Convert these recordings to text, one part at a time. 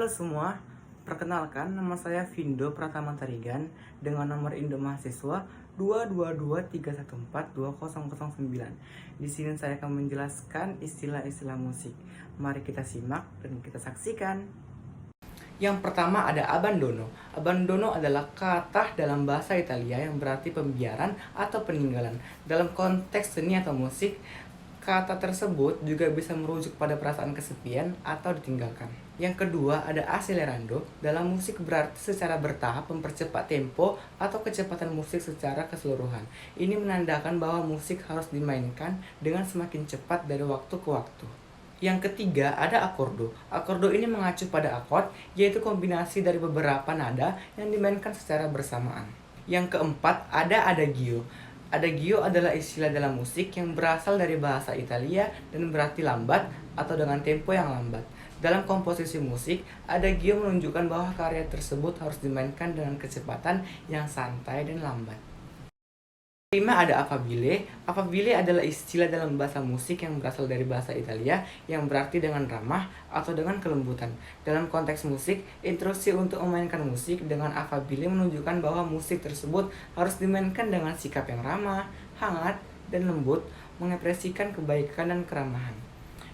Halo semua, perkenalkan nama saya Vindo Pratama Tarigan dengan nomor Indo Mahasiswa 22231420009. Di sini saya akan menjelaskan istilah-istilah musik. Mari kita simak dan kita saksikan. Yang pertama ada abbandono. Abbandono adalah kata dalam bahasa Italia yang berarti pembiaran atau peninggalan. Dalam konteks seni atau musik, kata tersebut juga bisa merujuk pada perasaan kesepian atau ditinggalkan. Yang kedua ada accelerando. Dalam musik berarti secara bertahap mempercepat tempo atau kecepatan musik secara keseluruhan. Ini menandakan bahwa musik harus dimainkan dengan semakin cepat dari waktu ke waktu. Yang ketiga ada akordo. Akordo ini mengacu pada akord, yaitu kombinasi dari beberapa nada yang dimainkan secara bersamaan. Yang keempat ada adagio. Adagio adalah istilah dalam musik yang berasal dari bahasa Italia dan berarti lambat atau dengan tempo yang lambat. Dalam komposisi musik, adagio menunjukkan bahwa karya tersebut harus dimainkan dengan kecepatan yang santai dan lambat. Kelima ada affabile. Affabile adalah istilah dalam bahasa musik yang berasal dari bahasa Italia yang berarti dengan ramah atau dengan kelembutan. Dalam konteks musik, instruksi untuk memainkan musik dengan affabile menunjukkan bahwa musik tersebut harus dimainkan dengan sikap yang ramah, hangat, dan lembut, mengekspresikan kebaikan dan keramahan.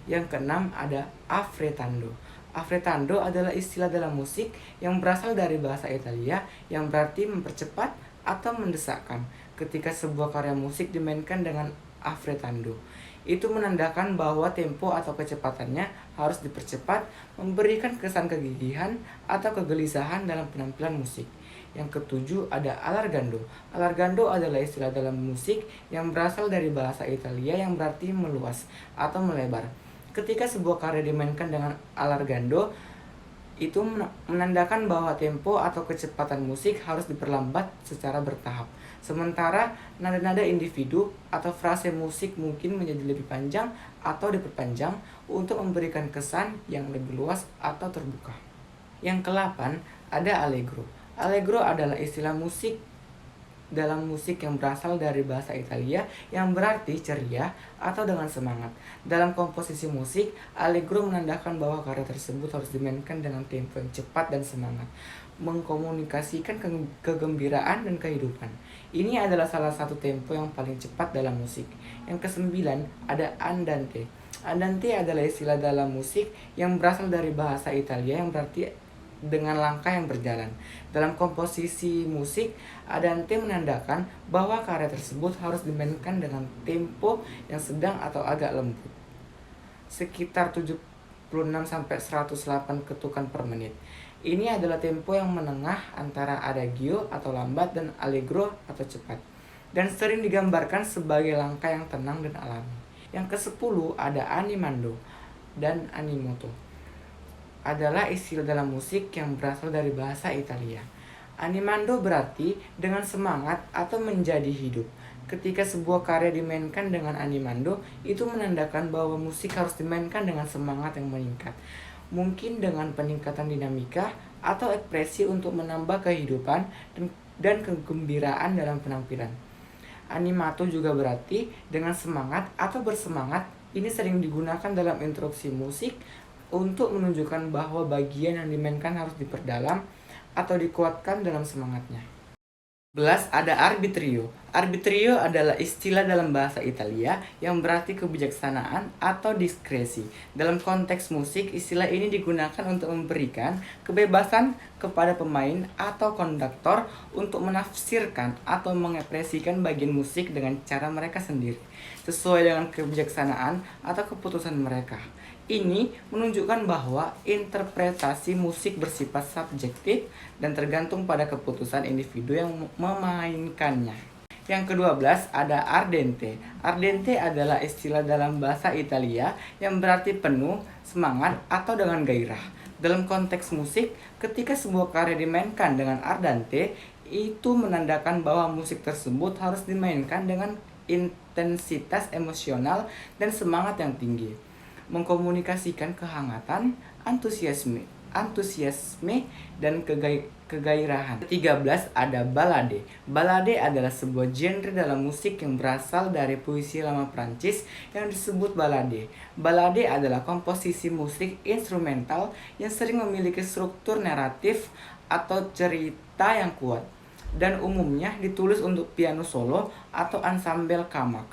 Yang keenam ada affrettando. Affrettando adalah istilah dalam musik yang berasal dari bahasa Italia yang berarti mempercepat atau mendesakkan. Ketika sebuah karya musik dimainkan dengan affrettando, itu menandakan bahwa tempo atau kecepatannya harus dipercepat, memberikan kesan kegigihan atau kegelisahan dalam penampilan musik. Yang ketujuh ada allargando. Allargando adalah istilah dalam musik yang berasal dari bahasa Italia yang berarti meluas atau melebar. Ketika sebuah karya dimainkan dengan allargando, itu menandakan bahwa tempo atau kecepatan musik harus diperlambat secara bertahap. Sementara nada-nada individu atau frase musik mungkin menjadi lebih panjang atau diperpanjang untuk memberikan kesan yang lebih luas atau terbuka. Yang ke-8 ada allegro. Allegro adalah istilah musik dalam musik yang berasal dari bahasa Italia yang berarti ceria atau dengan semangat. Dalam komposisi musik, allegro menandakan bahwa karya tersebut harus dimainkan dengan tempo yang cepat dan semangat, mengkomunikasikan kegembiraan dan kehidupan. Ini adalah salah satu tempo yang paling cepat dalam musik. Yang ke-9 ada andante. Andante adalah istilah dalam musik yang berasal dari bahasa Italia yang berarti dengan langkah yang berjalan. Dalam komposisi musik, andante menandakan bahwa karya tersebut harus dimainkan dengan tempo yang sedang atau agak lembut, sekitar 76-108 ketukan per menit. Ini adalah tempo yang menengah antara adagio atau lambat dan allegro atau cepat, dan sering digambarkan sebagai langkah yang tenang dan alami. Yang ke-10 ada animando dan animoto. Adalah istilah dalam musik yang berasal dari bahasa Italia. Animando berarti dengan semangat atau menjadi hidup. Ketika sebuah karya dimainkan dengan animando, itu menandakan bahwa musik harus dimainkan dengan semangat yang meningkat. Mungkin dengan peningkatan dinamika atau ekspresi untuk menambah kehidupan dan kegembiraan dalam penampilan. Animato juga berarti dengan semangat atau bersemangat. Ini sering digunakan dalam instruksi musik untuk menunjukkan bahwa bagian yang dimainkan harus diperdalam atau dikuatkan dalam semangatnya. 11 ada arbitrio. Arbitrio adalah istilah dalam bahasa Italia yang berarti kebijaksanaan atau diskresi. Dalam konteks musik, istilah ini digunakan untuk memberikan kebebasan kepada pemain atau konduktor untuk menafsirkan atau mengekspresikan bagian musik dengan cara mereka sendiri, sesuai dengan kebijaksanaan atau keputusan mereka. Ini menunjukkan bahwa interpretasi musik bersifat subjektif dan tergantung pada keputusan individu yang memainkannya. Yang ke-12 ada ardente. Ardente adalah istilah dalam bahasa Italia yang berarti penuh, semangat, atau dengan gairah. Dalam konteks musik, ketika sebuah karya dimainkan dengan ardente, itu menandakan bahwa musik tersebut harus dimainkan dengan intensitas emosional dan semangat yang tinggi, mengkomunikasikan kehangatan, antusiasme, antusiasme, dan kegairahan. 13 ada balade. Balade adalah sebuah genre dalam musik yang berasal dari puisi lama Prancis yang disebut balade. Balade adalah komposisi musik instrumental yang sering memiliki struktur naratif atau cerita yang kuat, dan umumnya ditulis untuk piano solo atau ensemble kamak.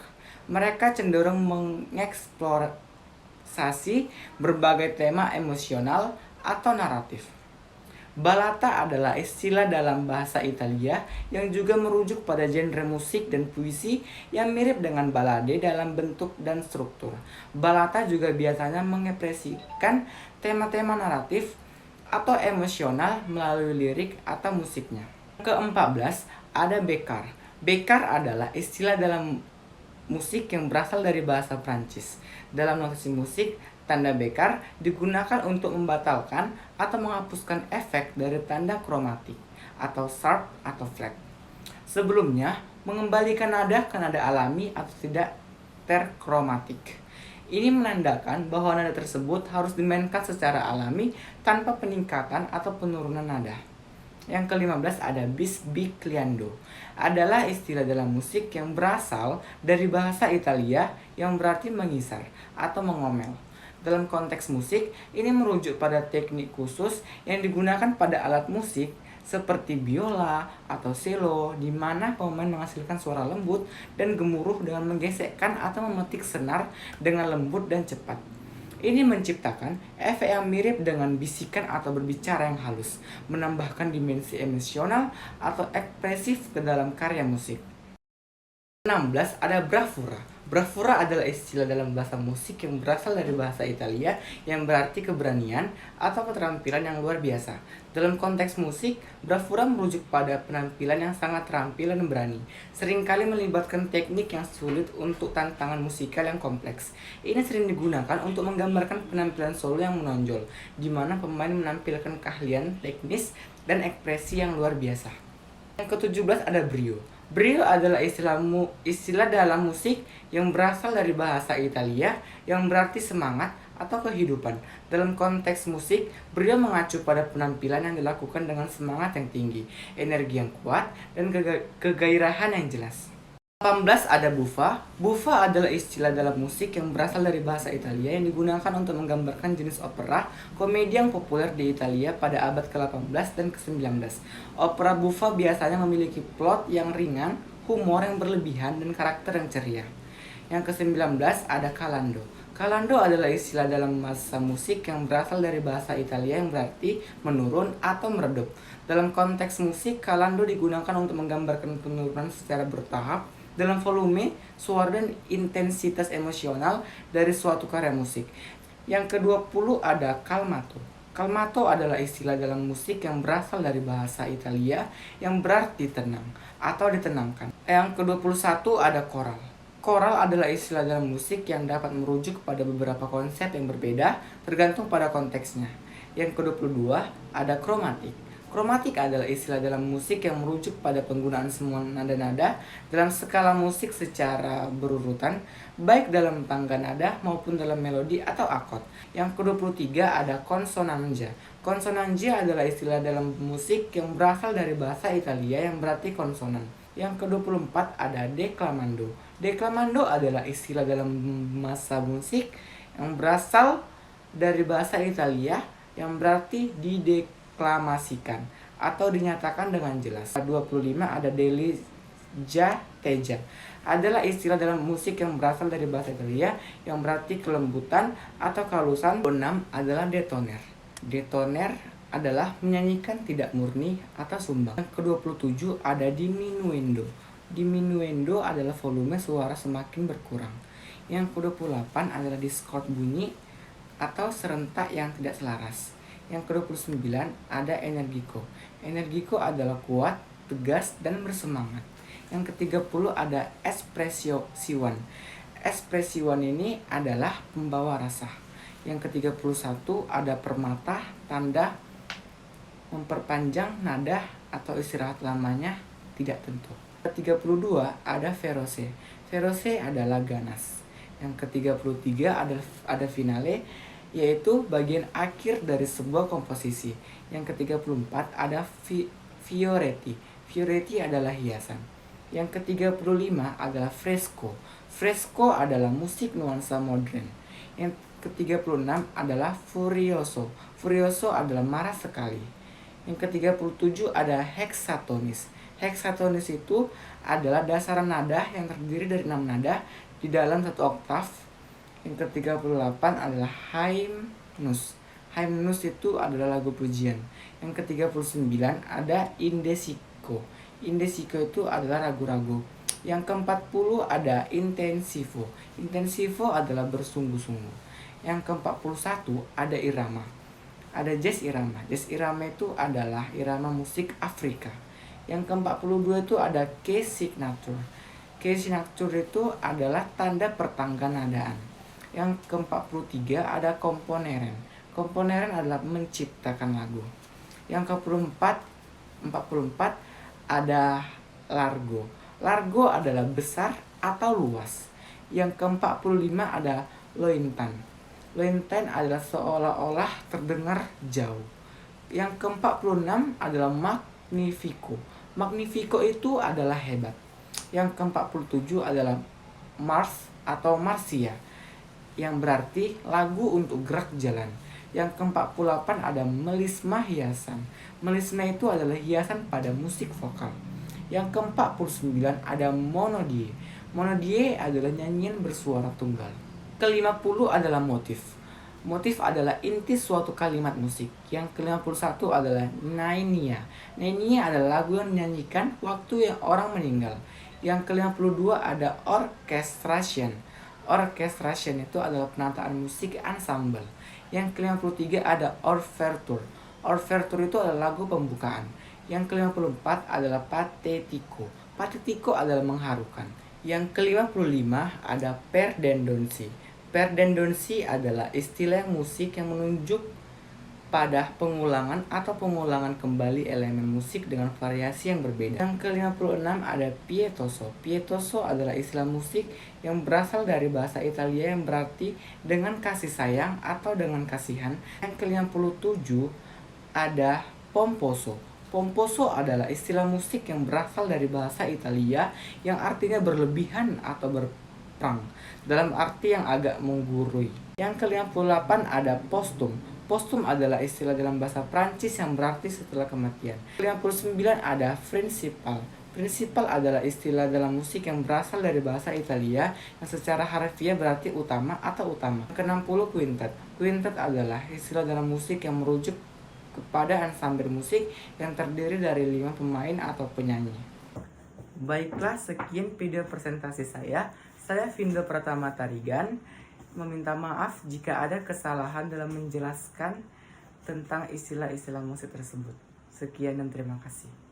Mereka cenderung mengeksplorasi berbagai tema emosional atau naratif. Ballata adalah istilah dalam bahasa Italia yang juga merujuk pada genre musik dan puisi yang mirip dengan balade dalam bentuk dan struktur. Ballata juga biasanya mengekspresikan tema-tema naratif atau emosional melalui lirik atau musiknya. Ke-14 ada bekar. Bekar adalah istilah dalam musik yang berasal dari bahasa Prancis. Dalam notasi musik, tanda bekar digunakan untuk membatalkan atau menghapuskan efek dari tanda kromatik atau sharp atau flat. Sebelumnya, mengembalikan nada ke nada alami atau tidak terkromatik. Ini menandakan bahwa nada tersebut harus dimainkan secara alami tanpa peningkatan atau penurunan nada. Yang ke-15 ada bisbicliando. Adalah istilah dalam musik yang berasal dari bahasa Italia yang berarti mengisar atau mengomel. Dalam konteks musik, ini merujuk pada teknik khusus yang digunakan pada alat musik seperti biola atau cello, di mana pemain menghasilkan suara lembut dan gemuruh dengan menggesekkan atau memetik senar dengan lembut dan cepat. Ini menciptakan efek yang mirip dengan bisikan atau berbicara yang halus, menambahkan dimensi emosional atau ekspresif ke dalam karya musik. 16 ada bravura. Bravura adalah istilah dalam bahasa musik yang berasal dari bahasa Italia yang berarti keberanian atau keterampilan yang luar biasa. Dalam konteks musik, bravura merujuk pada penampilan yang sangat terampil dan berani, seringkali melibatkan teknik yang sulit untuk tantangan musikal yang kompleks. Ini sering digunakan untuk menggambarkan penampilan solo yang menonjol, di mana pemain menampilkan keahlian teknis dan ekspresi yang luar biasa. Yang ke-17 ada brio. Brio adalah istilah dalam musik yang berasal dari bahasa Italia yang berarti semangat atau kehidupan. Dalam konteks musik, brio mengacu pada penampilan yang dilakukan dengan semangat yang tinggi, energi yang kuat, dan kegairahan yang jelas. 18 ada buffa. Buffa adalah istilah dalam musik yang berasal dari bahasa Italia yang digunakan untuk menggambarkan jenis opera komedi yang populer di Italia pada abad ke-18 dan ke-19. Opera buffa biasanya memiliki plot yang ringan, humor yang berlebihan, dan karakter yang ceria. Yang ke-19 ada calando. Calando adalah istilah dalam masa musik yang berasal dari bahasa Italia yang berarti menurun atau meredup. Dalam konteks musik, calando digunakan untuk menggambarkan penurunan secara bertahap dalam volume, suara, dan intensitas emosional dari suatu karya musik. Yang ke-20 ada calmato. Calmato adalah istilah dalam musik yang berasal dari bahasa Italia yang berarti tenang atau ditenangkan. Yang ke-21 ada koral. Koral adalah istilah dalam musik yang dapat merujuk pada beberapa konsep yang berbeda tergantung pada konteksnya. Yang ke-22 ada kromatik. Kromatik adalah istilah dalam musik yang merujuk pada penggunaan semua nada-nada dalam skala musik secara berurutan, baik dalam tangga nada maupun dalam melodi atau akord. Yang ke-23 ada konsonanza. Konsonanza adalah istilah dalam musik yang berasal dari bahasa Italia yang berarti konsonan. Yang ke-24 ada declamando. Declamando adalah istilah dalam masa musik yang berasal dari bahasa Italia yang berarti dideklamasikan atau dinyatakan dengan jelas. 25 ada delia teja. Adalah istilah dalam musik yang berasal dari bahasa Italia yang berarti kelembutan atau kehalusan. 6 adalah detoner. Detoner adalah menyanyikan tidak murni atau sumbang. Yang ke-27 ada diminuendo. Diminuendo adalah volume suara semakin berkurang. Yang ke-28 adalah discord bunyi atau serentak yang tidak selaras. Yang ke-29 ada energico. Energico adalah kuat, tegas, dan bersemangat. Yang ke-30 ada espression. Espression ini adalah pembawa rasa. Yang ke-31 ada permata, tanda memperpanjang nada atau istirahat lamanya tidak tentu. Ke-32 ada feroce. Feroce adalah ganas. Yang ke-33 ada finale. yaitu bagian akhir dari sebuah komposisi. Yang ke-34 ada fioretti. Fioretti adalah hiasan. Yang ke-35 adalah fresco. Fresco adalah musik nuansa modern. Yang ke-36 adalah furioso. Furioso adalah marah sekali. Yang ke-37 ada hexatonis. Hexatonis itu adalah dasaran nada yang terdiri dari 6 nada di dalam satu oktav. Yang ke-38 adalah hymnus. Hymnus itu adalah lagu pujian. Yang ke-39 ada indesico. Indesico itu adalah ragu-ragu. Yang ke-40 ada intensivo. Intensivo adalah bersungguh-sungguh. Yang ke-41 ada irama. Ada jazz irama. Jazz irama itu adalah irama musik Afrika. Yang ke-42 itu ada key signature. Key signature itu adalah tanda pertangga nadaan. Yang ke-43 ada komponeren. Komponeren adalah menciptakan lagu. Yang ke-44 ada largo. Largo adalah besar atau luas. Yang ke-45 ada lointan. Lointan adalah seolah-olah terdengar jauh. Yang ke-46 adalah magnifico. Magnifico itu adalah hebat. Yang ke-47 adalah Mars atau Marsia, yang berarti lagu untuk gerak jalan. Yang ke-48 ada melisma hiasan. Melisma itu adalah hiasan pada musik vokal. Yang ke-49 ada monodie. Monodie adalah nyanyian bersuara tunggal. Ke-50 adalah motif. Motif adalah inti suatu kalimat musik. Yang ke-51 adalah nainia. Nainia adalah lagu yang dinyanyikan waktu yang orang meninggal. Yang ke-52 ada orchestration. Orchestration itu adalah penataan musik ensemble. Yang ke-53 ada ouverture. Ouverture itu adalah lagu pembukaan. Yang ke-54 adalah patetico. Patetico adalah mengharukan. Yang ke-55 ada perdendonsi. Perdendonsi adalah istilah musik yang menunjuk pada pengulangan atau pengulangan kembali elemen musik dengan variasi yang berbeda. Yang ke-56 ada pietoso. Pietoso adalah istilah musik yang berasal dari bahasa Italia yang berarti dengan kasih sayang atau dengan kasihan. Yang ke-57 ada pomposo. Pomposo adalah istilah musik yang berasal dari bahasa Italia yang artinya berlebihan atau berperang, dalam arti yang agak menggurui. Yang ke-58 ada postum. Postum adalah istilah dalam bahasa Prancis yang berarti setelah kematian. Ke-59 ada principal. Principal adalah istilah dalam musik yang berasal dari bahasa Italia yang secara harfiah berarti utama atau utama. Ke-60 quintet. Quintet adalah istilah dalam musik yang merujuk kepada ensemble musik yang terdiri dari 5 pemain atau penyanyi. Baiklah, sekian video presentasi saya. Saya Vindo Pratama Tarigan. Meminta maaf jika ada kesalahan dalam menjelaskan tentang istilah-istilah musik tersebut. Sekian dan terima kasih.